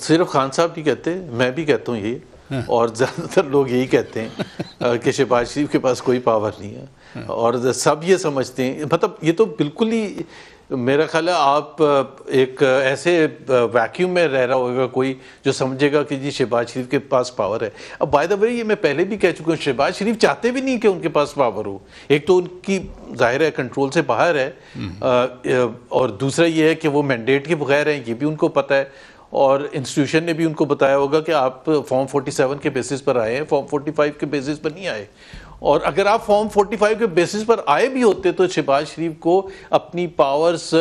صرف خان صاحب نہیں کہتے، میں بھی کہتا ہوں یہ، اور زیادہ تر لوگ یہی کہتے ہیں کہ شہباز شریف کے پاس کوئی پاور نہیں ہے، اور سب یہ سمجھتے ہیں، مطلب یہ تو بالکل ہی میرا خیال ہے آپ ایک ایسے ویکیوم میں رہ رہا ہوگا کوئی جو سمجھے گا کہ جی شہباز شریف کے پاس پاور ہے. اب بائی دا وے یہ میں پہلے بھی کہہ چکا ہوں، شہباز شریف چاہتے بھی نہیں کہ ان کے پاس پاور ہو. ایک تو ان کی ظاہر ہے کنٹرول سے باہر ہے، اور دوسرا یہ ہے کہ وہ مینڈیٹ کے بغیر ہیں، یہ بھی ان کو پتہ ہے، اور انسٹیٹیوشن نے بھی ان کو بتایا ہوگا کہ آپ فارم 47 کے بیسس پر آئے ہیں، فارم 45 کے بیسس پر نہیں آئے. اور اگر آپ فارم 45 کے بیسس پر آئے بھی ہوتے تو شہباز شریف کو اپنی پاورز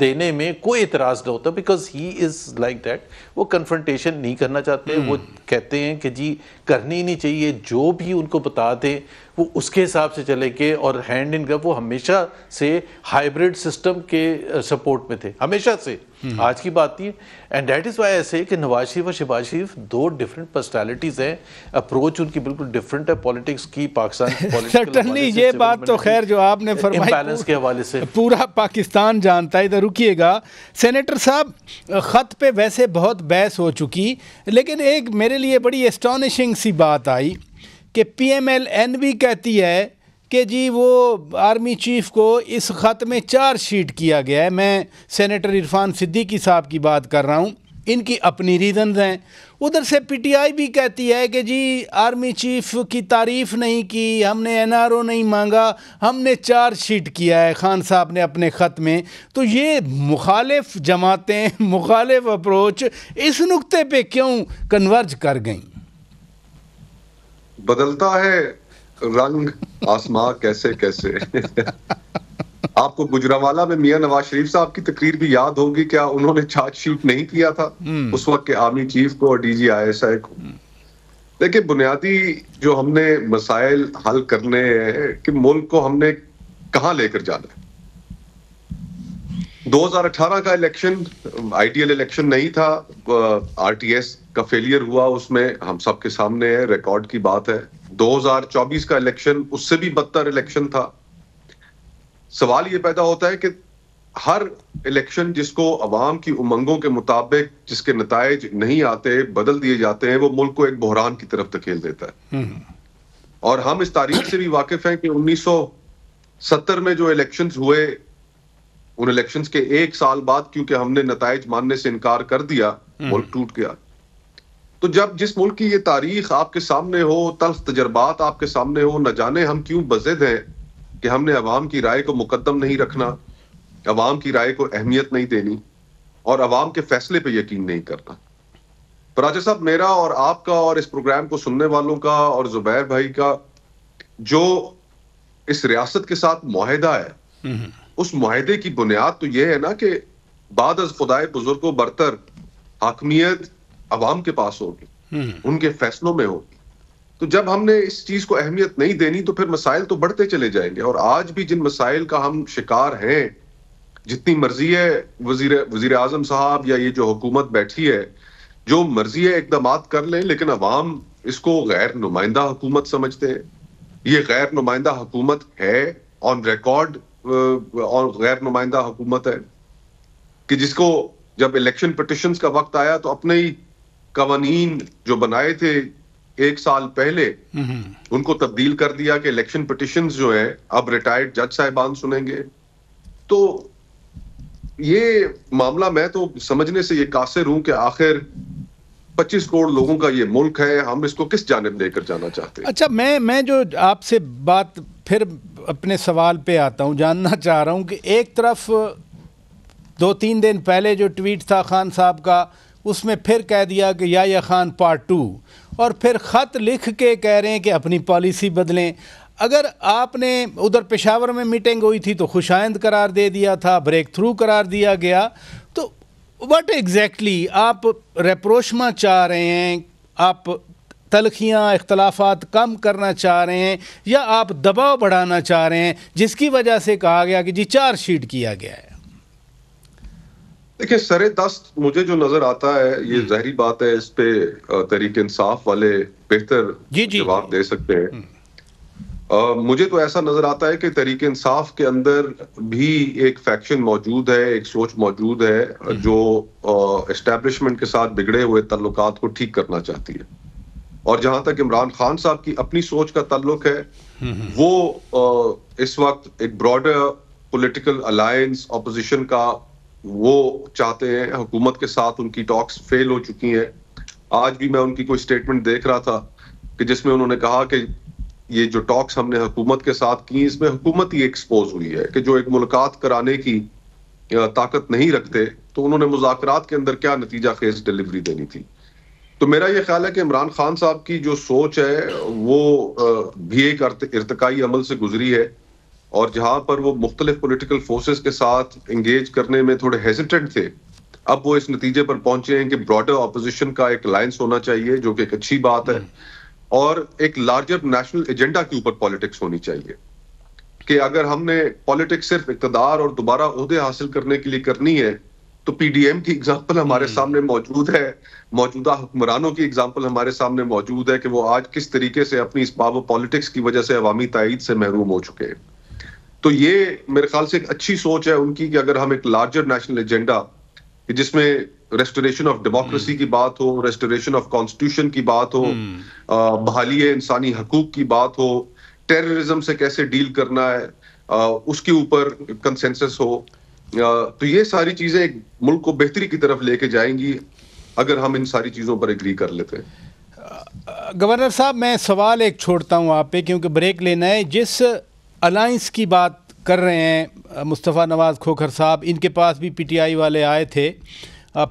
دینے میں کوئی اعتراض نہ ہوتا، because he is like that. وہ کنفرنٹیشن نہیں کرنا چاہتے، وہ کہتے ہیں کہ جی کرنی ہی نہیں چاہیے، جو بھی ان کو بتا دیں وہ اس کے حساب سے چلے گے. اور ہینڈ ان گلو وہ ہمیشہ سے ہائیبریڈ سسٹم کے سپورٹ میں تھے، ہمیشہ سے، آج کی بات نہیں. اینڈ دیٹ از وائی ایسے کہ نواز شریف اور شہباز شریف دو ڈفرینٹ پرسنالٹیز ہیں، اپروچ ان کی بالکل ڈفرینٹ ہے پالیٹکس کی، پاکستان کی سرٹنلی. یہ بات تو خیر جو آپ نے فرمائی امبیلنس کے حوالے سے پورا پاکستان جانتا ہے. ادھر رکیے گا سینیٹر صاحب، خط پہ ویسے بہت بحث ہو چکی، لیکن ایک میرے لیے بڑی اسٹانشنگ سی بات آئی کہ پی ایم ایل این بھی کہتی ہے کہ جی وہ آرمی چیف کو اس خط میں چارج شیٹ کیا گیا ہے. میں سینیٹر عرفان صدیقی صاحب کی بات کر رہا ہوں، ان کی اپنی ریزنز ہیں. ادھر سے پی ٹی آئی بھی کہتی ہے کہ جی آرمی چیف کی تعریف نہیں کی، ہم نے این آر او نہیں مانگا، ہم نے چارج شیٹ کیا ہے خان صاحب نے اپنے خط میں. تو یہ مخالف جماعتیں، مخالف اپروچ اس نقطے پہ کیوں کنورج کر گئیں؟ بدلتا ہے رنگ آسماں کیسے کیسے. آپ کو گجرانوالہ میں میاں نواز شریف صاحب کی تقریر بھی یاد ہوگی، کیا انہوں نے چارج شیٹ نہیں کیا تھا اس وقت کے آرمی چیف کو اور D G I S I کو؟ دیکھیں، بنیادی جو ہم نے مسائل حل کرنے ہیں کہ ملک کو ہم نے کہاں لے کر جانا ہے. 2018 کا الیکشن آئیڈیل الیکشن نہیں تھا، آر ٹی ایس کا فیلئر ہوا، اس میں ہم سب کے سامنے ہے، ریکارڈ کی بات ہے. 2024 کا الیکشن اس سے بھی بدتر الیکشن تھا. سوال یہ پیدا ہوتا ہے کہ ہر الیکشن جس کو عوام کی امنگوں کے مطابق جس کے نتائج نہیں آتے، بدل دیے جاتے ہیں، وہ ملک کو ایک بحران کی طرف دھکیل دیتا ہے. اور ہم اس تاریخ سے بھی واقف ہیں کہ 1970 میں جو الیکشنز ہوئے، ان الیکشنز کے ایک سال بعد کیونکہ ہم نے نتائج ماننے سے انکار کر دیا، ملک ٹوٹ گیا. تو جب جس ملک کی یہ تاریخ آپ کے سامنے ہو، تلخ تجربات آپ کے سامنے ہو، نہ جانے ہم کیوں بضد ہیں کہ ہم نے عوام کی رائے کو مقدم نہیں رکھنا، عوام کی رائے کو اہمیت نہیں دینی، اور عوام کے فیصلے پہ یقین نہیں کرنا. پراچا صاحب، میرا اور آپ کا اور اس پروگرام کو سننے والوں کا اور زبیر بھائی کا جو اس ریاست کے ساتھ معاہدہ ہے، اس معاہدے کی بنیاد تو یہ ہے نا کہ بعد از خدائے بزرگ و برتر حاکمیت عوام کے پاس ہوگی، ان کے فیصلوں میں ہوگی. تو جب ہم نے اس چیز کو اہمیت نہیں دینی تو پھر مسائل تو بڑھتے چلے جائیں گے. اور آج بھی جن مسائل کا ہم شکار ہیں، جتنی مرضی ہے وزیر اعظم صاحب یا یہ جو حکومت بیٹھی ہے، جو مرضی ہے اقدامات کر لیں، لیکن عوام اس کو غیر نمائندہ حکومت سمجھتے ہیں. یہ غیر نمائندہ حکومت ہے، آن ریکارڈ غیر نمائندہ حکومت ہے، کہ جس کو جب الیکشن پٹیشنز کا وقت آیا تو اپنے ہی قوانین جو بنائے تھے ایک سال پہلے ان کو تبدیل کر دیا کہ الیکشن پٹیشنز جو ہیں اب ریٹائرڈ جج صاحبان سنیں گے. تو یہ معاملہ میں تو سمجھنے سے یہ قاصر ہوں کہ آخر 25 کروڑ لوگوں کا یہ ملک ہے، ہم اس کو کس جانب لے کر جانا چاہتے ہیں. اچھا، میں جو آپ سے بات پھر اپنے سوال پہ آتا ہوں، جاننا چاہ رہا ہوں کہ ایک طرف 2-3 دن پہلے جو ٹویٹ تھا خان صاحب کا، اس میں پھر کہہ دیا کہ یا خان پارٹ 2، اور پھر خط لکھ کے کہہ رہے ہیں کہ اپنی پالیسی بدلیں. اگر آپ نے ادھر پشاور میں میٹنگ ہوئی تھی تو خوشائند قرار دے دیا تھا، بریک تھرو قرار دیا گیا، تو واٹ ایگزیکٹلی آپ ریپروشما چاہ رہے ہیں؟ آپ تلخیاں، اختلافات کم کرنا چاہ رہے ہیں، یا آپ دباؤ بڑھانا چاہ رہے ہیں جس کی وجہ سے کہا گیا کہ جی چارج شیٹ کیا گیا ہے؟ دیکھیں، سر دست مجھے جو نظر آتا ہے، یہ ظاہری بات ہے، اس پہ تحریک انصاف والے بہتر جواب دے سکتے ہیں. مجھے تو ایسا نظر آتا ہے کہ تحریک انصاف کے اندر بھی ایک فیکشن موجود ہے، ایک سوچ موجود ہے جو اسٹیبلشمنٹ کے ساتھ بگڑے ہوئے تعلقات کو ٹھیک کرنا چاہتی ہے. اور جہاں تک عمران خان صاحب کی اپنی سوچ کا تعلق ہے، وہ اس وقت ایک براڈر پولیٹیکل الائنس اپوزیشن کا وہ چاہتے ہیں. حکومت کے ساتھ ان کی ٹاکس فیل ہو چکی ہیں. آج بھی میں ان کی کوئی اسٹیٹمنٹ دیکھ رہا تھا کہ جس میں انہوں نے کہا کہ یہ جو ٹاکس ہم نے حکومت کے ساتھ کی، اس میں حکومت ہی ایکسپوز ہوئی ہے کہ جو ایک ملاقات کرانے کی طاقت نہیں رکھتے تو انہوں نے مذاکرات کے اندر کیا نتیجہ خیز ڈیلیوری دینی تھی. تو میرا یہ خیال ہے کہ عمران خان صاحب کی جو سوچ ہے وہ بھی ایک ارتقائی عمل سے گزری ہے، اور جہاں پر وہ مختلف پولیٹیکل فورسز کے ساتھ انگیج کرنے میں تھوڑے ہیزیٹنٹ تھے، اب وہ اس نتیجے پر پہنچے ہیں کہ براڈر اپوزیشن کا ایک الائنس ہونا چاہیے، جو کہ ایک اچھی بات ہے، اور ایک لارجر نیشنل ایجنڈا کے اوپر پالیٹکس ہونی چاہیے. کہ اگر ہم نے پالیٹکس صرف اقتدار اور دوبارہ عہدے حاصل کرنے کے لیے کرنی ہے تو پی ڈی ایم کی اگزامپل ہمارے سامنے موجود ہے، موجودہ حکمرانوں کی اگزامپل ہمارے سامنے موجود ہے کہ وہ آج کس طریقے سے اپنی اس پاور پالیٹکس کی وجہ سے عوامی تائید سے محروم ہو چکے ہیں. تو یہ میرے خیال سے ایک اچھی سوچ ہے ان کی کہ اگر ہم ایک لارجر نیشنل ایجنڈا جس میں ریسٹوریشن آف ڈیموکریسی کی بات ہو، ریسٹوریشن آف کانسٹیٹیوشن کی بات ہو، بحالی انسانی حقوق کی بات ہو، ٹیررزم سے کیسے ڈیل کرنا ہے اس کے اوپر کنسنسس ہو، تو یہ ساری چیزیں ایک ملک کو بہتری کی طرف لے کے جائیں گی اگر ہم ان ساری چیزوں پر ایگری کر لیتے ہیں. گورنر صاحب، میں سوال ایک چھوڑتا ہوں آپ پہ کیونکہ بریک لینا ہے. جس الائنس کی بات کر رہے ہیں مصطفیٰ نواز کھوکھر صاحب، ان کے پاس بھی پی ٹی آئی والے آئے تھے،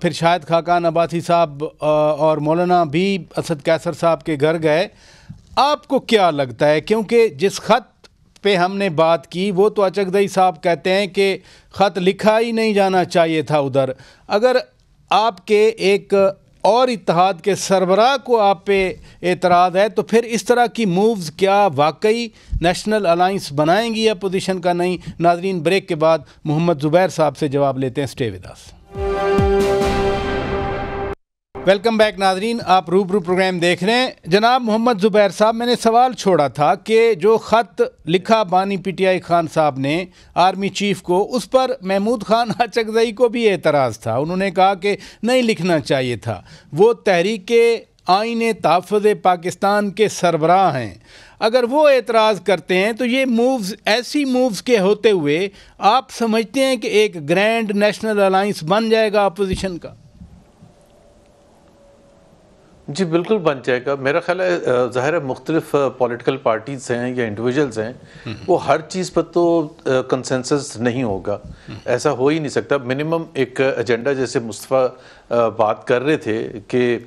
پھر شاہد خاقان عباسی صاحب اور مولانا بھی اسد قیصر صاحب کے گھر گئے. آپ کو کیا لگتا ہے، کیونکہ جس خط پہ ہم نے بات کی وہ تو اچکدئی صاحب کہتے ہیں کہ خط لکھا ہی نہیں جانا چاہیے تھا ادھر، اگر آپ کے ایک اور اتحاد کے سربراہ کو آپ پہ اعتراض ہے تو پھر اس طرح کی مووز کیا واقعی نیشنل الائنس بنائیں گی اپوزیشن کا نہیں؟ ناظرین، بریک کے بعد محمد زبیر صاحب سے جواب لیتے ہیں. Stay with us. Welcome back ناظرین، آپ روبرو پروگرام دیکھ رہے ہیں. جناب محمد زبیر صاحب، میں نے سوال چھوڑا تھا کہ جو خط لکھا بانی پی ٹی آئی خان صاحب نے آرمی چیف کو، اس پر محمود خان اچکزئی کو بھی اعتراض تھا. انہوں نے کہا کہ نہیں لکھنا چاہیے تھا. وہ تحریک آئین تحفظ پاکستان کے سربراہ ہیں. اگر وہ اعتراض کرتے ہیں تو یہ مووز ایسی مووز کے ہوتے ہوئے آپ سمجھتے ہیں کہ ایک گرینڈ نیشنل الائنس بن جائے گا اپوزیشن کا؟ جی بالکل بن جائے گا. میرا خیال ہے ظاہر ہے مختلف پولیٹیکل پارٹیز ہیں یا انڈیویجولز ہیں، وہ ہر چیز پر تو کنسنسس نہیں ہوگا، ایسا ہو ہی نہیں سکتا. منیمم ایک ایجنڈا جیسے مصطفیٰ بات کر رہے تھے کہ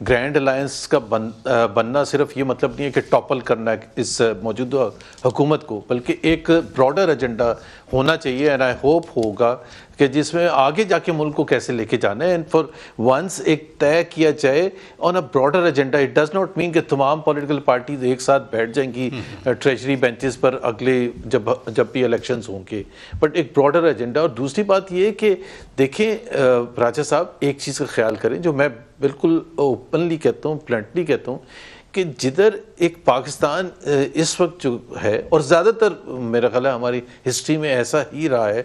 گرینڈ الائنس کا بننا صرف یہ مطلب نہیں ہے کہ ٹاپل کرنا ہے اس موجودہ حکومت کو، بلکہ ایک براڈر ایجنڈا ہونا چاہیے. اینڈ آئی ہوپ ہوگا کہ جس میں آگے جا کے ملک کو کیسے لے کے جانا ہے. اینڈ فار ونس ایک طے کیا جائے on a broader agenda. It does not mean کہ تمام پولیٹیکل پارٹیز ایک ساتھ بیٹھ جائیں گی ٹریجری بینچز پر اگلے جب بھی الیکشنز ہوں گے، بٹ ایک براڈر ایجنڈا. اور دوسری بات یہ ہے کہ دیکھیں راجہ صاحب، ایک چیز کا خیال کریں جو میں بالکل اوپنلی کہتا ہوں، بلنٹلی کہتا ہوں، کہ جدھر ایک پاکستان اس وقت جو ہے، اور زیادہ تر میرا خیال ہے ہماری ہسٹری میں ایسا ہی رہا ہے،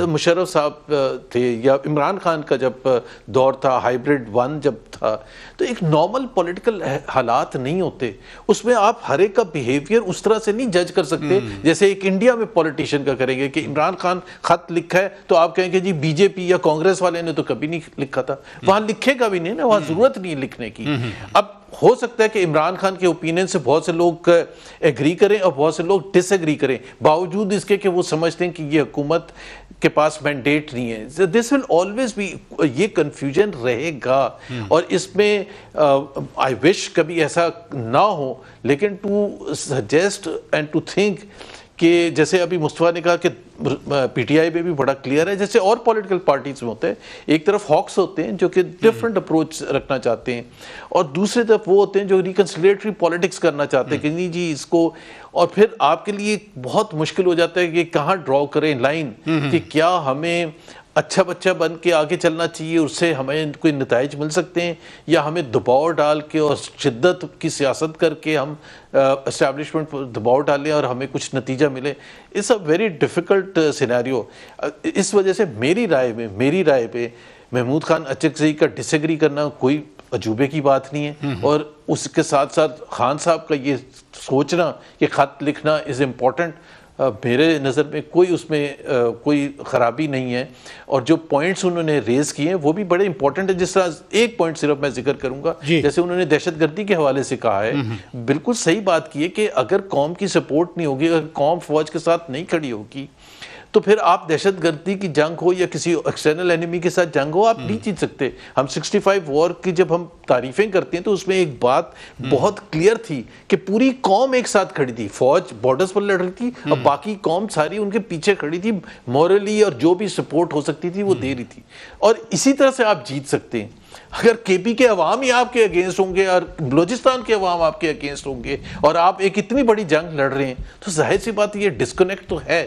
مشرف صاحب تھے یا عمران خان کا جب دور تھا، ہائیبریڈ ون جب تھا، تو ایک نارمل پولیٹیکل حالات نہیں ہوتے. اس میں آپ ہر ایک کا بیہیویئر اس طرح سے نہیں جج کر سکتے جیسے ایک انڈیا میں پولیٹیشین کا کریں گے کہ عمران خان خط لکھا ہے تو آپ کہیں گے جی بی جے پی یا کانگریس والے نے تو کبھی نہیں لکھا تھا. وہاں لکھے گا بھی نہیں نا، وہاں ضرورت نہیں لکھنے کی. اب ہو سکتا ہے کہ عمران خان کے اوپینین سے بہت سے لوگ ایگری کریں اور بہت سے لوگ ڈس ایگری کریں، باوجود اس کے کہ وہ سمجھتے ہیں کہ یہ حکومت کے پاس مینڈیٹ نہیں ہے. دس ول آلویز بی، یہ کنفیوژن رہے گا. اور اس میں آئی وش کبھی ایسا نہ ہو، لیکن to suggest and to think کہ جیسے ابھی مصطفیٰ نے کہا کہ پی ٹی آئی پہ بھی بڑا کلیئر ہے، جیسے اور پولیٹیکل پارٹیز میں ہوتے ہیں. ایک طرف ہاکس ہوتے ہیں جو کہ ڈفرینٹ اپروچ رکھنا چاہتے ہیں، اور دوسری طرف وہ ہوتے ہیں جو ریکنسلیٹری پالیٹکس کرنا چاہتے ہیں کہ نہیں جی اس کو. اور پھر آپ کے لیے بہت مشکل ہو جاتا ہے کہ کہاں ڈرا کریں لائن، کہ کیا ہمیں اچھا بچہ بن کے آگے چلنا چاہیے، اس سے ہمیں کوئی نتائج مل سکتے ہیں، یا ہمیں دباؤ ڈال کے اور شدت کی سیاست کر کے ہم اسٹیبلشمنٹ پر دباؤ ڈالیں اور ہمیں کچھ نتیجہ ملے؟ It's a very difficult scenario. اس وجہ سے میری رائے پہ محمود خان اچکزئی کا ڈس ایگری کرنا کوئی عجوبے کی بات نہیں ہے، اور اس کے ساتھ ساتھ خان صاحب کا یہ سوچنا کہ خط لکھنا از امپورٹنٹ، میرے نظر میں اس میں کوئی خرابی نہیں ہے. اور جو پوائنٹس انہوں نے ریز کیے ہیں وہ بھی بڑے امپورٹنٹ ہیں. جس طرح ایک پوائنٹ صرف میں ذکر کروں گا، جیسے انہوں نے دہشت گردی کے حوالے سے کہا ہے، بالکل صحیح بات کی ہے کہ اگر قوم کی سپورٹ نہیں ہوگی، اگر قوم فوج کے ساتھ نہیں کھڑی ہوگی، تو پھر آپ دہشت گردی کی جنگ ہو یا کسی ایکسٹرنل اینیمی کے ساتھ جنگ ہو، آپ نہیں جیت سکتے. ہم 65 وار کی جب ہم تعریفیں کرتے ہیں تو اس میں ایک بات بہت کلیئر تھی کہ پوری قوم ایک ساتھ کھڑی تھی، فوج بارڈرز پر لڑ رہی تھی اور باقی قوم ساری ان کے پیچھے کھڑی تھی، مورلی اور جو بھی سپورٹ ہو سکتی تھی وہ دے رہی تھی. اور اسی طرح سے آپ جیت سکتے ہیں. اگر کے پی کے عوام ہی آپ کے اگینسٹ ہوں گے اور بلوچستان کے عوام آپ کے اگینسٹ ہوں گے اور آپ ایک اتنی بڑی جنگ لڑ رہے ہیں، تو ظاہر سی بات یہ ڈسکنیکٹ تو ہے.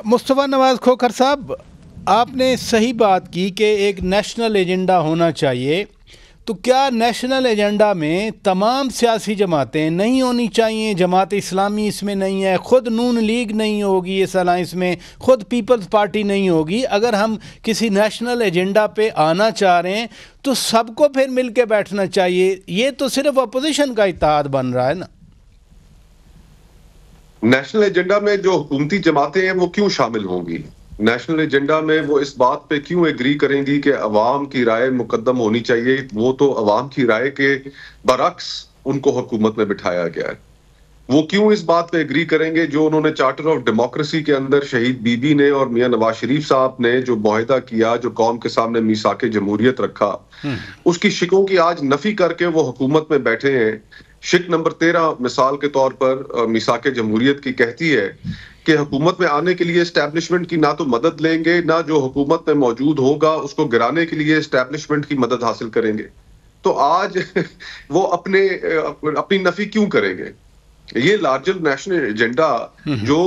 مصطفیٰ نواز کھوکھر صاحب، آپ نے صحیح بات کی کہ ایک نیشنل ایجنڈا ہونا چاہیے. تو کیا نیشنل ایجنڈا میں تمام سیاسی جماعتیں نہیں ہونی چاہیے؟ جماعت اسلامی اس میں نہیں ہے، خود نون لیگ نہیں ہوگی اس الائنس میں، خود پیپلز پارٹی نہیں ہوگی. اگر ہم کسی نیشنل ایجنڈا پہ آنا چاہ رہے ہیں تو سب کو پھر مل کے بیٹھنا چاہیے. یہ تو صرف اپوزیشن کا اتحاد بن رہا ہے نا. نیشنل ایجنڈا میں جو حکومتی جماعتیں ہیں وہ کیوں شامل ہوں گی؟ نیشنل ایجنڈا میں وہ اس بات پہ کیوں ایگری کریں گی کہ عوام کی رائے مقدم ہونی چاہیے؟ وہ تو عوام کی رائے کے برعکس ان کو حکومت میں بٹھایا گیا ہے. وہ کیوں اس بات پہ ایگری کریں گے جو انہوں نے چارٹر آف ڈیموکریسی کے اندر شہید بی بی نے اور میاں نواز شریف صاحب نے جو معاہدہ کیا، جو قوم کے سامنے میثاق جمہوریت رکھا، اس کی شکوں کی آج نفی کر کے وہ حکومت میں بیٹھے ہیں. شک نمبر 13 مثال کے طور پر میثاق جمہوریت کی کہتی ہے کہ حکومت میں آنے کے لیے اسٹیبلشمنٹ کی نہ تو مدد لیں گے، نہ جو حکومت میں موجود ہوگا اس کو گرانے کے لیے اسٹیبلشمنٹ کی مدد حاصل کریں گے. تو آج وہ اپنی نفی کیوں کریں گے؟ یہ لارجر نیشنل ایجنڈا جو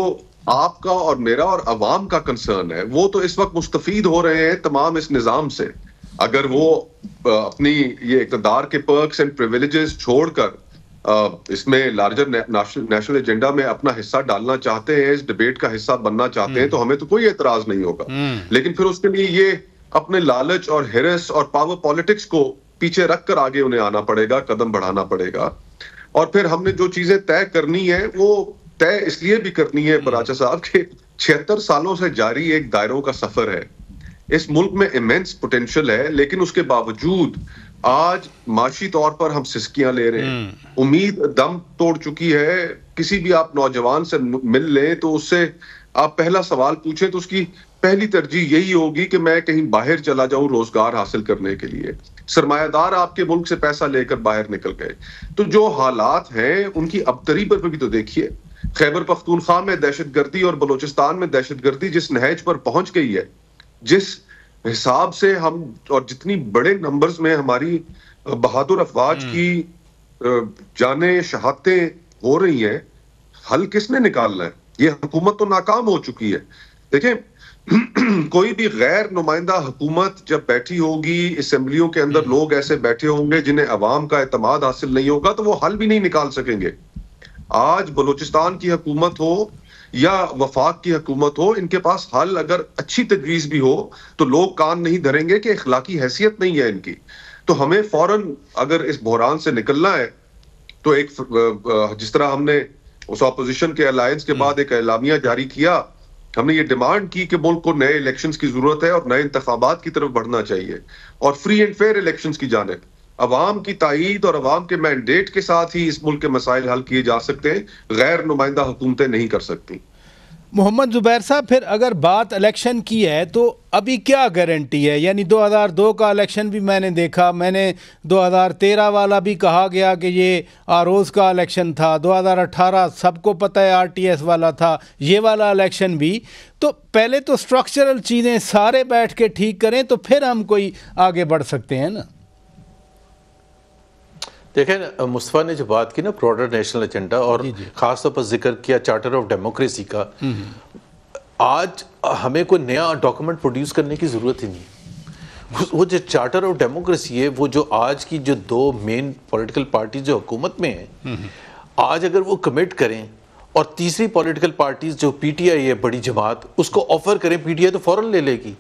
آپ کا اور میرا اور عوام کا کنسرن ہے، وہ تو اس وقت مستفید ہو رہے ہیں تمام اس نظام سے. اگر وہ اپنی یہ اقتدار کے پرکس اینڈ پریویلیجز چھوڑ کر اس میں لارجر نیشنل ایجنڈا میں اپنا حصہ ڈالنا چاہتے ہیں، اس ڈیبیٹ کا حصہ بننا چاہتے ہیں، تو ہمیں تو کوئی اعتراض نہیں ہوگا. لیکن پھر اس کے لیے یہ اپنے لالچ اور ہرس اور پاور پالیٹکس کو پیچھے رکھ کر آگے انہیں آنا پڑے گا، قدم بڑھانا پڑے گا. اور پھر ہم نے جو چیزیں طے کرنی ہے وہ طے اس لیے بھی کرنی ہے براچہ صاحب کہ 76 سالوں سے جاری ایک دائروں کا سفر ہے. اس ملک میں ایمنس پوٹینشل ہے، لیکن اس کے باوجود آج معاشی طور پر ہم سسکیاں لے رہے ہیں. امید دم توڑ چکی ہے. کسی بھی آپ نوجوان سے مل لیں تو اس سے آپ پہلا سوال پوچھیں تو اس کی پہلی ترجیح یہی ہوگی کہ میں کہیں باہر چلا جاؤں روزگار حاصل کرنے کے لیے. سرمایہ دار آپ کے ملک سے پیسہ لے کر باہر نکل گئے. تو جو حالات ہیں ان کی ابتری پر بھی تو دیکھیے. خیبر پختونخوا میں دہشت گردی اور بلوچستان میں دہشت گردی جس نہج پر پہنچ گئی ہے، جس حساب سے ہم اور جتنی بڑے نمبرز میں ہماری بہادر افواج کی جانیں شہادتیں ہو رہی ہیں، حل کس نے نکالنا ہے؟ یہ حکومت تو ناکام ہو چکی ہے. دیکھیں، کوئی بھی غیر نمائندہ حکومت جب بیٹھی ہوگی اسمبلیوں کے اندر، لوگ ایسے بیٹھے ہوں گے جنہیں عوام کا اعتماد حاصل نہیں ہوگا، تو وہ حل بھی نہیں نکال سکیں گے. آج بلوچستان کی حکومت ہو یا وفاق کی حکومت ہو، ان کے پاس حل اگر اچھی تجویز بھی ہو تو لوگ کان نہیں دھریں گے کہ اخلاقی حیثیت نہیں ہے ان کی. تو ہمیں فوراً اگر اس بحران سے نکلنا ہے تو ایک جس طرح ہم نے اس اپوزیشن کے الائنس کے بعد ایک اعلامیہ جاری کیا، ہم نے یہ ڈیمانڈ کی کہ ملک کو نئے الیکشنز کی ضرورت ہے اور نئے انتخابات کی طرف بڑھنا چاہیے اور فری اینڈ فیئر الیکشنز کی جانب. عوام کی تائید اور عوام کے مینڈیٹ کے ساتھ ہی اس ملک کے مسائل حل کیے جا سکتے ہیں، غیر نمائندہ حکومتیں نہیں کر سکتی. محمد زبیر صاحب، پھر اگر بات الیکشن کی ہے تو ابھی کیا گارنٹی ہے؟ یعنی 2002 کا الیکشن بھی میں نے دیکھا، میں نے 2013 والا بھی کہا گیا کہ یہ آروز کا الیکشن تھا، 2018 سب کو پتہ ہے RTS والا تھا، یہ والا الیکشن بھی. تو پہلے تو سٹرکچرل چیزیں سارے بیٹھ کے ٹھیک کریں تو پھر ہم کوئی آگے بڑھ سکتے ہیں نا. دیکھیں، مصطفیٰ نے جو بات کی نا براڈر نیشنل ایجنڈا، اور خاص طور پر ذکر کیا چارٹر آف ڈیموکریسی کا، آج ہمیں کوئی نیا ڈاکومنٹ پروڈیوس کرنے کی ضرورت ہی نہیں. وہ جو چارٹر آف ڈیموکریسی ہے، وہ جو آج کی جو دو مین پولیٹیکل پارٹیز جو حکومت میں ہیں، آج اگر وہ کمٹ کریں اور تیسری پولیٹیکل پارٹیز جو پی ٹی آئی ہے بڑی جماعت، اس کو آفر کریں، پی ٹی آئی تو فوراً لے لے گی،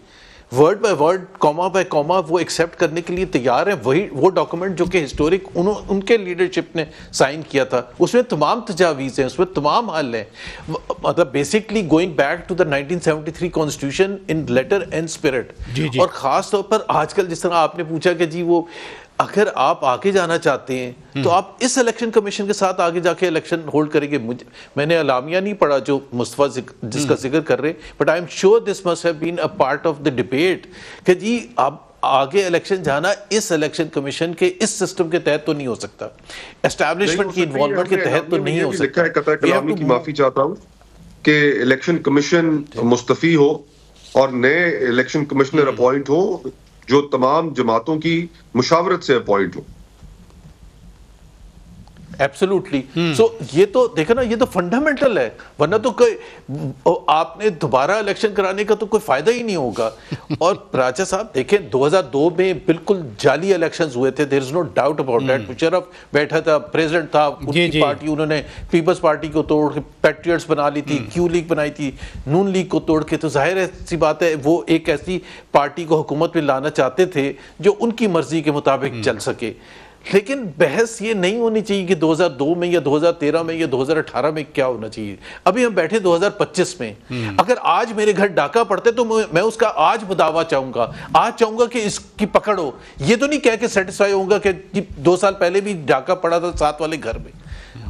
word by word, comma by comma وہ ایکسیپٹ کرنے کے لیے تیار ہیں. وہی وہ ڈاکومنٹ جو کہ ہسٹورک ان کے لیڈرشپ نے سائن کیا تھا، اس میں تمام تجاویز ہیں، اس میں تمام حل ہیں. مطلب basically going back to the 1973 constitution in letter and spirit. اور خاص طور پر آج کل جس طرح آپ نے پوچھا کہ جی وہ اگر آپ آگے جانا چاہتے ہیں تو آپ اس الیکشن کمیشن کے ساتھ آگے جا کے الیکشن ہولڈ کریں گے. میں نے اعلامیہ نہیں پڑھا جو مصطفیٰ جس کا ذکر کر رہے، but I am sure this must have been a part of the debate کہ جی آپ آگے الیکشن جانا اس الیکشن کمیشن کے اس سسٹم کے تحت تو نہیں ہو سکتا، اسٹیبلشمنٹ کی انوالومنٹ کے تحت تو نہیں ہو سکتا. قطع کلامی کی معافی چاہتا ہوں کہ الیکشن کمیشن مستفی ہو اور نئے الیکشن کمشنر اپوائنٹ ہو جو تمام جماعتوں کی مشاورت سے اپوائنٹ ہو. ایبسولوٹلی. سو یہ تو دیکھیں نا، یہ تو فنڈامنٹل ہے، ورنہ تو کوئی آپ نے دوبارہ الیکشن کرانے کا تو کوئی فائدہ ہی نہیں ہوگا. اور راجہ صاحب دیکھیں 2002 میں بالکل جعلی الیکشنز ہوئے تھے، there is no doubt about that. Musharraf بیٹھا تھا، پریزیڈنٹ تھا، ان کی پارٹی انہوں نے پیپلز پارٹی کو توڑ کے پیٹریٹس بنا لی تھی، کیو لیگ بنائی تھی، نون لیگ کو توڑ کے. تو ظاہر سی بات ہے وہ ایک ایسی پارٹی کو حکومت میں لانا چاہتے تھے جو ان کی مرضی کے مطابق چل سکے. لیکن بحث یہ نہیں ہونی چاہیے کہ 2002 میں یا 2013 میں یا 2018 میں کیا ہونا چاہیے. ابھی ہم بیٹھے 2025 میں. اگر آج میرے گھر ڈاکہ پڑتے تو میں اس کا آج مداوع چاہوں گا، آج چاہوں گا کہ اس کی پکڑ ہو. یہ تو نہیں کہہ کے سیٹسفائی ہوں گا کہ 2 سال پہلے بھی ڈاکہ پڑا تھا ساتھ والے گھر میں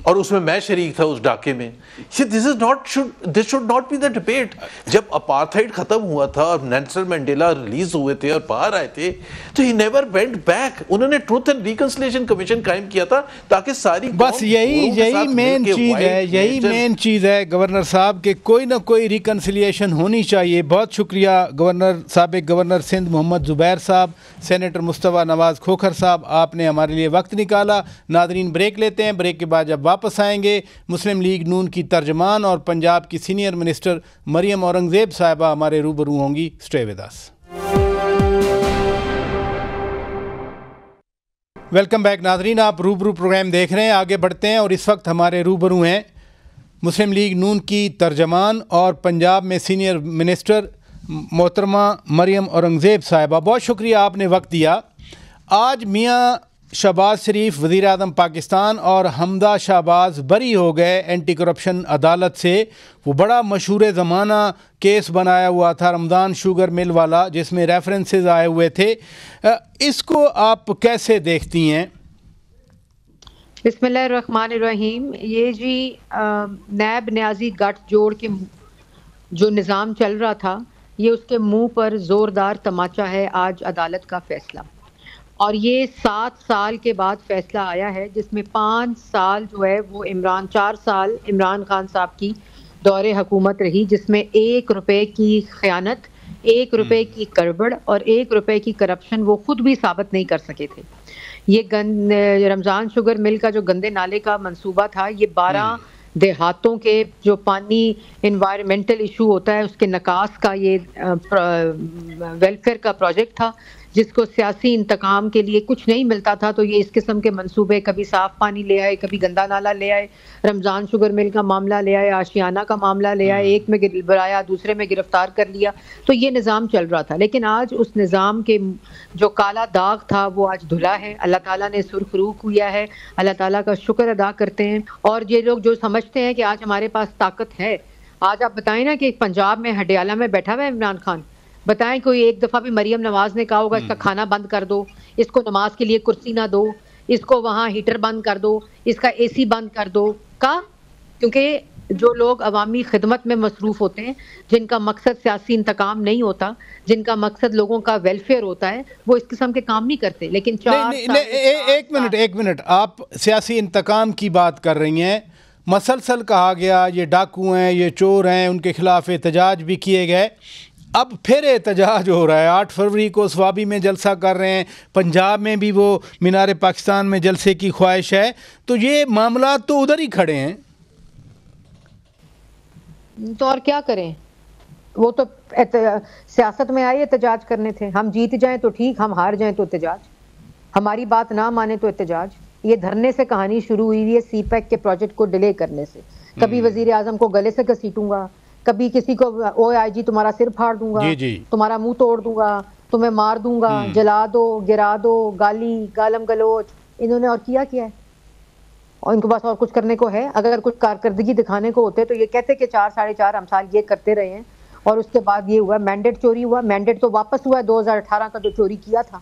اور اس میں شریک تھا اس ڈاکے میں. This should not be the debate. جب اپارتھائڈ ختم ہوا تھا اور نیلسن منڈیلا ریلیز ہوئے تھے اور باہر آئے تھے تو ہی نیور وینٹ بیک. انہوں نے ٹروتھ اینڈ ریکنسلیشن کمیشن قائم کیا تھا تاکہ ساری بس یہی مین چیز ہے، یہی مین چیز ہے گورنر صاحب کہ کوئی نہ کوئی ریکنسلیشن ہونی چاہیے. بہت شکریہ گورنر، سابق گورنر سندھ محمد زبیر صاحب، سینیٹر مصطفیٰ نواز کھوکھر صاحب، آپ نے ہمارے لیے وقت نکالا. ناظرین بریک لیتے ہیں، بریک کے بعد جب واپس آئیں گے مسلم لیگ نون کی ترجمان اور پنجاب کی سینئر منسٹر مریم اورنگزیب صاحبہ ہمارے روبرو ہوں گی. Stay with us. Welcome back ناظرین، آپ روبرو پروگرام دیکھ رہے ہیں. آگے بڑھتے ہیں اور اس وقت ہمارے روبرو ہیں مسلم لیگ نون کی ترجمان اور پنجاب میں سینئر منسٹر محترمہ مریم اورنگزیب صاحبہ. بہت شکریہ آپ نے وقت دیا. آج میاں شہباز شریف وزیر اعظم پاکستان اور حمدہ شہباز بری ہو گئے اینٹی کرپشن عدالت سے. وہ بڑا مشہور زمانہ کیس بنایا ہوا تھا رمضان شوگر مل والا جس میں ریفرنسز آئے ہوئے تھے. اس کو آپ کیسے دیکھتی ہیں؟ بسم اللہ الرحمن الرحیم. یہ جی نیب نیازی گٹھ جوڑ کے جو نظام چل رہا تھا، یہ اس کے منہ پر زوردار تماچا ہے آج عدالت کا فیصلہ. اور یہ 7 سال کے بعد فیصلہ آیا ہے جس میں 5 سال جو ہے وہ 4 سال عمران خان صاحب کی دور حکومت رہی، جس میں 1 روپے کی خیانت، 1 روپے کی گڑبڑ اور 1 روپے کی کرپشن وہ خود بھی ثابت نہیں کر سکے تھے. یہ رمضان شوگر مل کا جو گندے نالے کا منصوبہ تھا، یہ 12 دیہاتوں کے جو پانی انوائرمنٹل ایشو ہوتا ہے اس کے نکاس کا یہ ویلفیئر کا پروجیکٹ تھا جس کو سیاسی انتقام کے لیے کچھ نہیں ملتا تھا تو یہ اس قسم کے منصوبے کبھی صاف پانی لے آئے، کبھی گندا نالا لے آئے، رمضان شوگر مل کا معاملہ لے آئے، آشیانہ کا معاملہ لے آئے، ایک میں برایا دوسرے میں گرفتار کر لیا. تو یہ نظام چل رہا تھا. لیکن آج اس نظام کے جو کالا داغ تھا وہ آج دھلا ہے. اللہ تعالیٰ نے سرخ روح کیا ہے. اللہ تعالیٰ کا شکر ادا کرتے ہیں. اور یہ لوگ جو سمجھتے ہیں کہ آج ہمارے پاس طاقت ہے، آج آپ بتائیں نا کہ پنجاب میں ہڈیالہ میں بیٹھا ہوا ہے عمران خان، بتائیں کوئی ایک دفعہ بھی مریم نواز نے کہا ہوگا اس کا کھانا بند کر دو، اس کو نماز کے لیے کرسی نہ دو، اس کو وہاں ہیٹر بند کر دو، اس کا اے سی بند کر دو؟ کیونکہ جو لوگ عوامی خدمت میں مصروف ہوتے ہیں، جن کا مقصد سیاسی انتقام نہیں ہوتا، جن کا مقصد لوگوں کا ویلفیئر ہوتا ہے، وہ اس قسم کے کام نہیں کرتے. لیکن ایک منٹ آپ سیاسی انتقام کی بات کر رہی ہیں. مسلسل کہا گیا یہ ڈاکو ہیں، یہ چور ہیں، ان کے خلاف احتجاج بھی کیے گئے. اب پھر احتجاج ہو رہا ہے. 8 فروری کو سوابی میں جلسہ کر رہے ہیں، پنجاب میں بھی وہ مینار پاکستان میں جلسے کی خواہش ہے. تو یہ معاملات تو ادھر ہی کھڑے ہیں. تو اور کیا کریں؟ وہ تو سیاست میں آئے احتجاج کرنے تھے. ہم جیت جائیں تو ٹھیک, ہم ہار جائیں تو احتجاج, ہماری بات نہ مانے تو احتجاج. یہ دھرنے سے کہانی شروع ہوئی ہے, سی پیک کے پروجیکٹ کو ڈیلے کرنے سے. کبھی وزیر اعظم کو گلے سے گھسیٹوں گا, کبھی کسی کو او آئی جی تمہارا سر پھاڑ دوں گا, تمہارا منہ توڑ دوں گا, تمہیں مار دوں گا, جلا دو, گرا دو, گالی گالم گلوچ. انہوں نے اور کیا ہے, اور ان کے پاس اور کچھ کرنے کو ہے؟ اگر کچھ کارکردگی دکھانے کو ہوتے تو یہ کہتے کہ 4 ہم سال یہ کرتے رہے ہیں, اور اس کے بعد یہ ہوا مینڈیٹ چوری ہوا. مینڈیٹ تو واپس ہوا ہے 2018 کا جو چوری کیا تھا.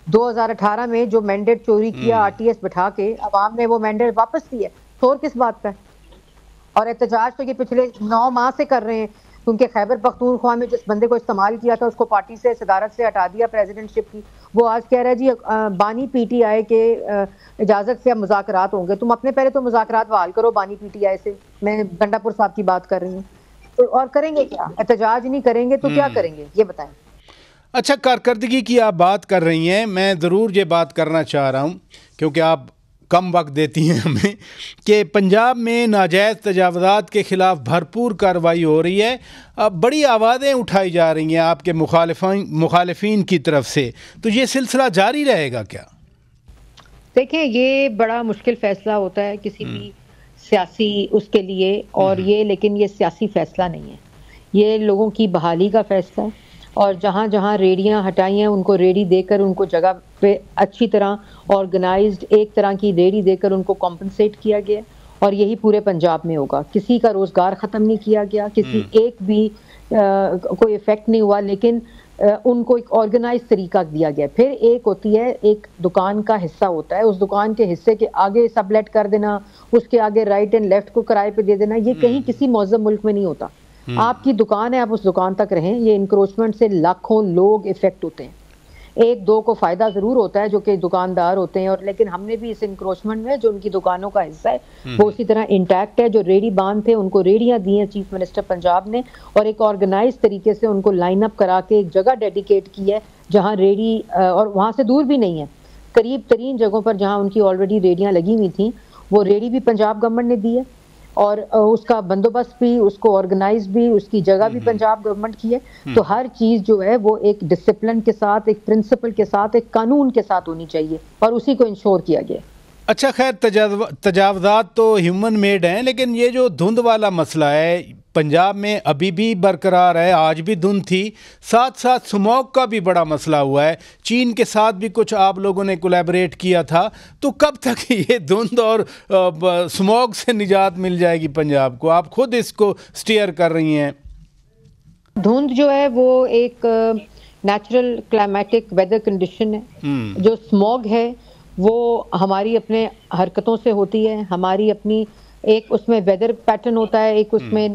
2018 میں جو مینڈیٹ چوری کیا آر ٹی ایس بٹھا کے, عوام نے وہ مینڈیٹ واپس دیا. شور کس بات کا ہے؟ اور احتجاج تو یہ پچھلے 9 ماہ سے کر رہے ہیں, کیونکہ خیبر پختونخوا میں جس بندے کو استعمال کیا تھا اس کو پارٹی سے صدارت سے ہٹا دیا پریزیڈنٹ شپ کی. وہ آج کہہ رہا ہے جی بانی پی ٹی آئی کے اجازت سے اب مذاکرات ہوں گے. تم اپنے پہلے تو مذاکرات بحال کرو بانی پی ٹی آئی سے. میں گنڈا پور صاحب کی بات کر رہی ہوں. اور کریں گے کیا؟ احتجاج نہیں کریں گے تو کیا کریں گے یہ بتائیں. اچھا, کارکردگی کی آپ بات کر رہی ہیں, میں ضرور یہ بات کرنا چاہ رہا ہوں کیونکہ آپ کم وقت دیتی ہیں ہمیں, کہ پنجاب میں ناجائز تجاوزات کے خلاف بھرپور کارروائی ہو رہی ہے. بڑی آوازیں اٹھائی جا رہی ہیں آپ کے مخالفین کی طرف سے, تو یہ سلسلہ جاری رہے گا کیا؟ دیکھیں, یہ بڑا مشکل فیصلہ ہوتا ہے کسی بھی سیاسی اس کے لیے, اور یہ لیکن یہ سیاسی فیصلہ نہیں ہے, یہ لوگوں کی بحالی کا فیصلہ ہے. اور جہاں جہاں ریڑیاں ہٹائی ہیں ان کو ریڑی دے کر ان کو جگہ پہ اچھی طرح آرگنائزڈ ایک طرح کی ریڑی دے کر ان کو کمپنسیٹ کیا گیا, اور یہی پورے پنجاب میں ہوگا. کسی کا روزگار ختم نہیں کیا گیا, کسی ایک بھی کوئی افیکٹ نہیں ہوا, لیکن ان کو ایک آرگنائز طریقہ دیا گیا. پھر ایک ہوتی ہے, ایک دکان کا حصہ ہوتا ہے, اس دکان کے حصے کے آگے سب لیٹ کر دینا, اس کے آگے رائٹ اینڈ لیفٹ کو کرائے پہ دے دینا. یہ کہیں کسی معظم ملک میں نہیں ہوتا. آپ کی دکان ہے, آپ اس دکان تک رہیں. یہ انکروچمنٹ سے لاکھوں لوگ افیکٹ ہوتے ہیں. 1-2 کو فائدہ ضرور ہوتا ہے جو کہ دکاندار ہوتے ہیں, اور لیکن ہم نے بھی اس انکروچمنٹ میں جو ان کی دکانوں کا حصہ ہے وہ اسی طرح انٹیکٹ ہے. جو ریڑی باندھ تھے ان کو ریڑیاں دی ہیں چیف منسٹر پنجاب نے, اور ایک آرگنائز طریقے سے ان کو لائن اپ کرا کے ایک جگہ ڈیڈیکیٹ کی ہے جہاں ریڑی, اور وہاں سے دور بھی نہیں ہے, قریب ترین جگہوں پر جہاں ان کی آلریڈی ریڑیاں لگی ہوئی تھیں وہ ریڑی بھی پنجاب گورنمنٹ نے دی ہے, اور اس کا بندوبست بھی, اس کو آرگنائز بھی, اس کی جگہ بھی پنجاب گورنمنٹ کی ہے. تو ہر چیز جو ہے وہ ایک ڈسپلن کے ساتھ, ایک پرنسپل کے ساتھ, ایک قانون کے ساتھ ہونی چاہیے, اور اسی کو انشور کیا گیا. اچھا, خیر تجاوزات تو ہیومن میڈ ہیں, لیکن یہ جو دھند والا مسئلہ ہے پنجاب میں ابھی بھی برقرار ہے. آج بھی دھند تھی, ساتھ ساتھ سموگ کا بھی بڑا مسئلہ ہوا ہے. چین کے ساتھ بھی کچھ آپ لوگوں نے کولیبریٹ کیا تھا, تو کب تک یہ دھند اور سموگ سے نجات مل جائے گی پنجاب کو؟ آپ خود اس کو سٹیئر کر رہی ہیں. دھند جو ہے وہ ایک نیچرل کلائمیٹک ویدر کنڈیشن ہے. جو سموگ ہے وہ ہماری اپنے حرکتوں سے ہوتی ہے, ہماری اپنی ایک اس میں ویدر پیٹرن ہوتا ہے, ایک اس میں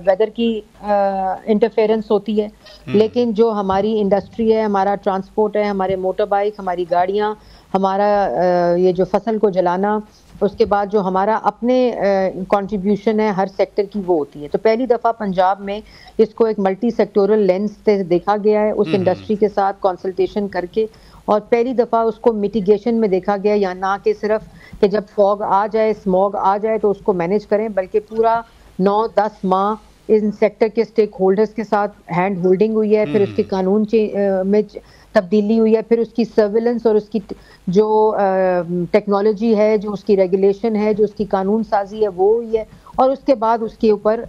ویدر کی انٹرفیرنس ہوتی ہے. لیکن جو ہماری انڈسٹری ہے, ہمارا ٹرانسپورٹ ہے, ہمارے موٹر بائک, ہماری گاڑیاں, ہمارا یہ جو فصل کو جلانا, اس کے بعد جو ہمارا اپنے کنٹریبیوشن ہے ہر سیکٹر کی, وہ ہوتی ہے. تو پہلی دفعہ پنجاب میں اس کو ایک ملٹی سیکٹورل لینس سے دیکھا گیا ہے, اس انڈسٹری کے ساتھ کنسلٹیشن کر کے, اور پہلی دفعہ اس کو میٹیگیشن میں دیکھا گیا, یا نہ کہ صرف کہ جب فوگ آ جائے, اسموگ آ جائے تو اس کو مینیج کریں, بلکہ پورا 9-10 ماہ ان سیکٹر کے سٹیک ہولڈرز کے ساتھ ہینڈ ہولڈنگ ہوئی ہے. پھر اس کے قانون میں تبدیلی ہوئی ہے, پھر اس کی سرویلنس اور اس کی جو ٹیکنالوجی ہے, جو اس کی ریگولیشن ہے, جو اس کی قانون سازی ہے وہ ہوئی ہے, اور اس کے بعد اس کے اوپر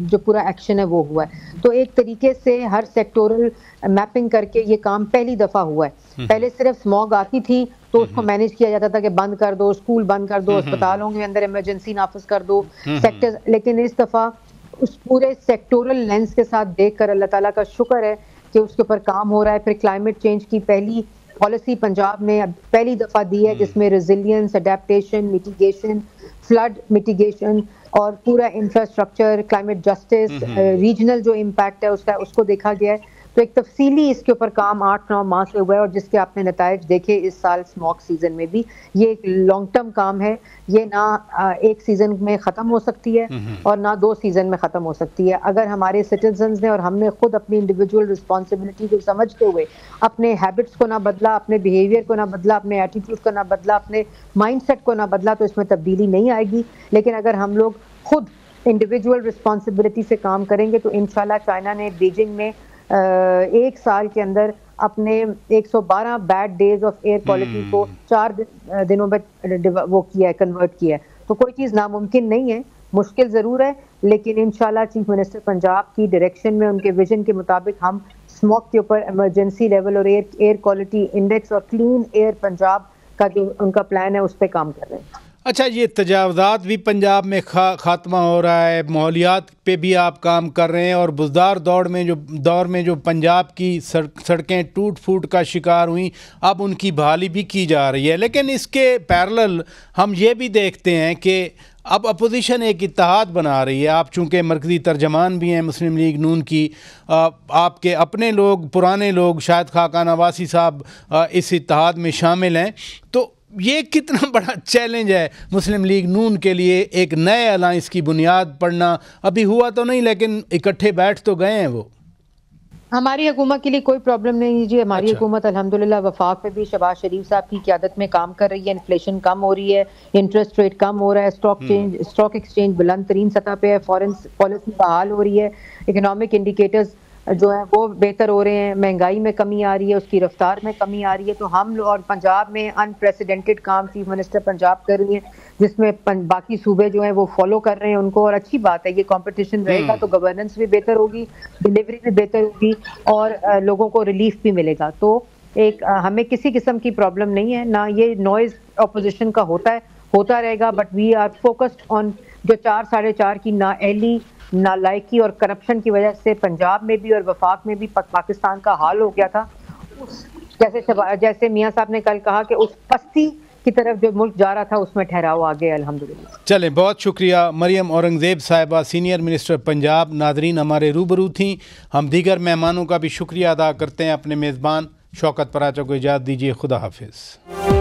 جو پورا ایکشن ہے وہ ہوا ہے. تو ایک طریقے سے ہر سیکٹورل میپنگ کر کے یہ کام پہلی دفعہ ہوا ہے. پہلے صرف اسموگ آتی تھی تو اس کو مینیج کیا جاتا تھا کہ بند کر دو, اسکول بند کر دو, اسپتالوں کے اندر ایمرجنسی نافذ کر دو سیکٹر. لیکن اس دفعہ اس پورے سیکٹورل لینس کے ساتھ دیکھ کر اللہ تعالیٰ کا شکر ہے کہ اس کے اوپر کام ہو رہا ہے. پھر کلائمیٹ چینج کی پہلی پالیسی پنجاب میں پہلی دفعہ دی ہے, جس میں resilience, adaptation, mitigation, flood mitigation, اور پورا انفراسٹرکچر, کلائمیٹ جسٹس, ریجنل جو امپیکٹ ہے اس کو دیکھا گیا ہے. تو ایک تفصیلی اس کے اوپر کام 8-9 ماہ سے ہوا ہے, اور جس کے آپ نے نتائج دیکھے اس سال اسموگ سیزن میں بھی. یہ ایک لانگ ٹرم کام ہے, یہ نہ ایک سیزن میں ختم ہو سکتی ہے اور نہ 2 سیزن میں ختم ہو سکتی ہے. اگر ہمارے سٹیزنز نے اور ہم نے خود اپنی انڈیویجول رسپانسبلٹی کو سمجھتے ہوئے اپنے ہیبٹس کو نہ بدلا, اپنے بیہیویئر کو نہ بدلا, اپنے ایٹیٹیوڈ کو نہ بدلا, اپنے مائنڈ سیٹ کو نہ بدلا, تو اس میں تبدیلی نہیں آئے گی. لیکن اگر ہم لوگ خود انڈیویجول رسپانسبلٹی سے کام کریں گے تو انشاءاللہ چائنا نے بیجنگ میں ایک سال کے اندر اپنے 112 bad days of air quality کو 4 دنوں میں وہ کیا ہے، کنورٹ کیا ہے. تو کوئی چیز ناممکن نہیں ہے، مشکل ضرور ہے، لیکن انشاءاللہ چیف منسٹر پنجاب کی ڈائریکشن میں ان کے ویژن کے مطابق ہم اسموک کے اوپر ایمرجنسی لیول اور ایئر کوالٹی انڈیکس اور کلین ایئر پنجاب کا جو ان کا پلان ہے اس پہ کام کر رہے ہیں. اچھا، یہ تجاوزات بھی پنجاب میں خاتمہ ہو رہا ہے، ماحولیات پہ بھی آپ کام کر رہے ہیں، اور بزدار دور میں جو پنجاب کی سڑکیں ٹوٹ پھوٹ کا شکار ہوئیں اب ان کی بحالی بھی کی جا رہی ہے. لیکن اس کے پیرلل ہم یہ بھی دیکھتے ہیں کہ اب اپوزیشن ایک اتحاد بنا رہی ہے. آپ چونکہ مرکزی ترجمان بھی ہیں مسلم لیگ نون کی، آپ کے اپنے لوگ، پرانے لوگ، شاہد خاقان عباسی صاحب اس اتحاد میں شامل ہیں. تو یہ کتنا بڑا چیلنج ہے مسلم لیگ نون کے لیے، ایک نئے الائنس کی بنیاد پڑنا؟ ابھی ہوا تو نہیں لیکن اکٹھے بیٹھ تو گئے ہیں وہ. ہماری حکومت کے لیے کوئی پرابلم نہیں جی. ہماری حکومت الحمدللہ وفاق میں بھی شہباز شریف صاحب کی قیادت میں کام کر رہی ہے. انفلیشن کم ہو رہی ہے، انٹرسٹ ریٹ کم ہو رہا ہے، اسٹاک ایکسچینج بلند ترین سطح پہ ہے، فارن پالیسی بحال ہو رہی ہے، اکنامک انڈیکیٹرز جو ہیں وہ بہتر ہو رہے ہیں، مہنگائی میں کمی آ رہی ہے، اس کی رفتار میں کمی آ رہی ہے. تو ہم اور پنجاب میں انپریسیڈنٹڈ کام چیف منسٹر پنجاب کر رہی ہیں، جس میں باقی صوبے جو ہیں وہ فالو کر رہے ہیں ان کو. اور اچھی بات ہے، یہ کمپٹیشن رہے گا تو گورننس بھی بہتر ہوگی، ڈلیوری بھی بہتر ہوگی اور لوگوں کو ریلیف بھی ملے گا. تو ایک ہمیں کسی قسم کی پرابلم نہیں ہے، نہ یہ نوائز اپوزیشن کا ہوتا رہے گا. But we are focused on جو 4-4.5 کی نااہلی، نالائکی اور کرپشن کی وجہ سے پنجاب میں بھی اور وفاق میں بھی پاکستان کا حال ہو گیا تھا. جیسے میاں صاحب نے کل کہا کہ اس پستی کی طرف جو ملک جا رہا تھا اس میں ٹھہراؤ آ گیا الحمدللہ. چلیں، بہت شکریہ مریم اورنگزیب صاحبہ، سینئر منسٹر پنجاب. ناظرین ہمارے روبرو تھیں. ہم دیگر مہمانوں کا بھی شکریہ ادا کرتے ہیں. اپنے میزبان شوکت پراچا کو اجازت دیجیے. خدا حافظ.